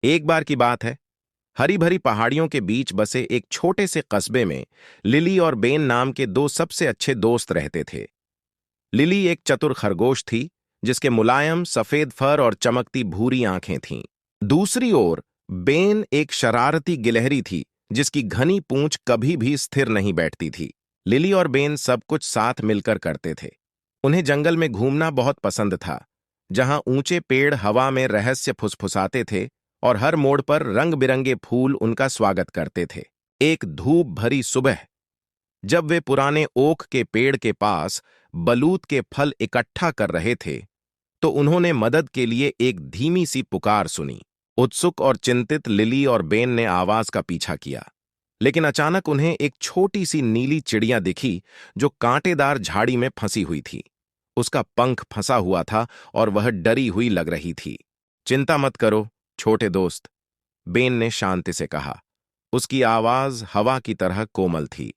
एक बार की बात है, हरी भरी पहाड़ियों के बीच बसे एक छोटे से कस्बे में लिली और बेन नाम के दो सबसे अच्छे दोस्त रहते थे। लिली एक चतुर खरगोश थी, जिसके मुलायम सफेद फर और चमकती भूरी आंखें थीं। दूसरी ओर बेन एक शरारती गिलहरी थी, जिसकी घनी पूंछ कभी भी स्थिर नहीं बैठती थी। लिली और बेन सब कुछ साथ मिलकर करते थे। उन्हें जंगल में घूमना बहुत पसंद था, जहां ऊंचे पेड़ हवा में रहस्य फुसफुसाते थे और हर मोड़ पर रंग बिरंगे फूल उनका स्वागत करते थे। एक धूप भरी सुबह, जब वे पुराने ओक के पेड़ के पास बलूत के फल इकट्ठा कर रहे थे, तो उन्होंने मदद के लिए एक धीमी सी पुकार सुनी। उत्सुक और चिंतित लिली और बेन ने आवाज का पीछा किया, लेकिन अचानक उन्हें एक छोटी सी नीली चिड़िया दिखी, जो कांटेदार झाड़ी में फंसी हुई थी। उसका पंख फंसा हुआ था और वह डरी हुई लग रही थी। चिंता मत करो छोटे दोस्त, बेन ने शांति से कहा। उसकी आवाज हवा की तरह कोमल थी।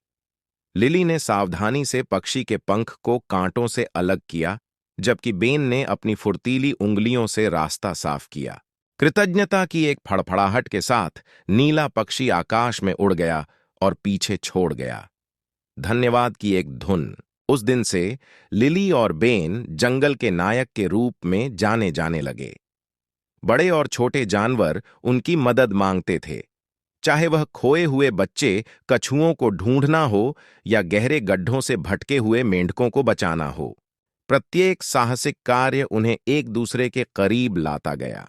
लिली ने सावधानी से पक्षी के पंख को कांटों से अलग किया, जबकि बेन ने अपनी फुर्तीली उंगलियों से रास्ता साफ किया। कृतज्ञता की एक फड़फड़ाहट के साथ नीला पक्षी आकाश में उड़ गया और पीछे छोड़ गया। धन्यवाद की एक धुन। उस दिन से लिली और बेन जंगल के नायक के रूप में जाने जाने लगे। बड़े और छोटे जानवर उनकी मदद मांगते थे, चाहे वह खोए हुए बच्चे कछुओं को ढूंढना हो या गहरे गड्ढों से भटके हुए मेंढकों को बचाना हो। प्रत्येक साहसिक कार्य उन्हें एक दूसरे के करीब लाता गया,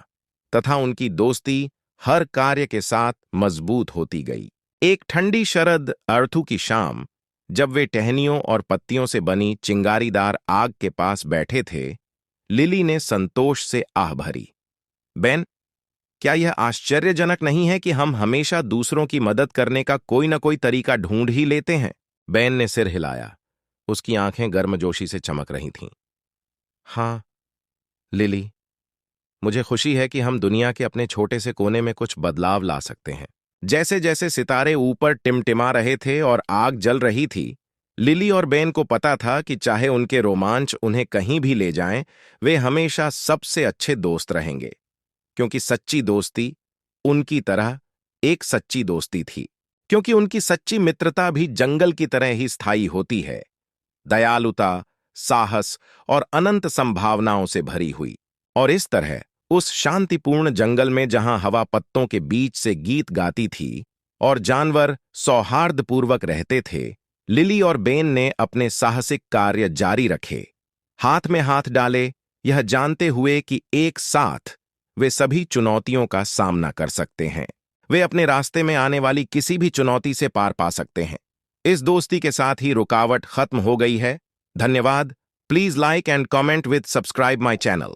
तथा उनकी दोस्ती हर कार्य के साथ मजबूत होती गई। एक ठंडी शरद अर्थू की शाम, जब वे टहनियों और पत्तियों से बनी चिंगारीदार आग के पास बैठे थे, लिली ने संतोष से आह भरी। बेन, क्या यह आश्चर्यजनक नहीं है कि हम हमेशा दूसरों की मदद करने का कोई न कोई तरीका ढूंढ ही लेते हैं? बेन ने सिर हिलाया। उसकी आंखें गर्मजोशी से चमक रही थीं। हाँ लिली, मुझे खुशी है कि हम दुनिया के अपने छोटे से कोने में कुछ बदलाव ला सकते हैं। जैसे जैसे सितारे ऊपर टिमटिमा रहे थे और आग जल रही थी, लिली और बेन को पता था कि चाहे उनके रोमांच उन्हें कहीं भी ले जाएं, वे हमेशा सबसे अच्छे दोस्त रहेंगे, क्योंकि सच्ची दोस्ती उनकी तरह एक सच्ची दोस्ती थी। क्योंकि उनकी सच्ची मित्रता भी जंगल की तरह ही स्थायी होती है, दयालुता, साहस और अनंत संभावनाओं से भरी हुई। और इस तरह उस शांतिपूर्ण जंगल में, जहां हवा पत्तों के बीच से गीत गाती थी और जानवर सौहार्दपूर्वक रहते थे, लिली और बेन ने अपने साहसिक कार्य जारी रखे, हाथ में हाथ डाले, यह जानते हुए कि एक साथ वे सभी चुनौतियों का सामना कर सकते हैं। वे अपने रास्ते में आने वाली किसी भी चुनौती से पार पा सकते हैं। इस दोस्ती के साथ ही रुकावट खत्म हो गई है। धन्यवाद। Please like and comment with subscribe my channel.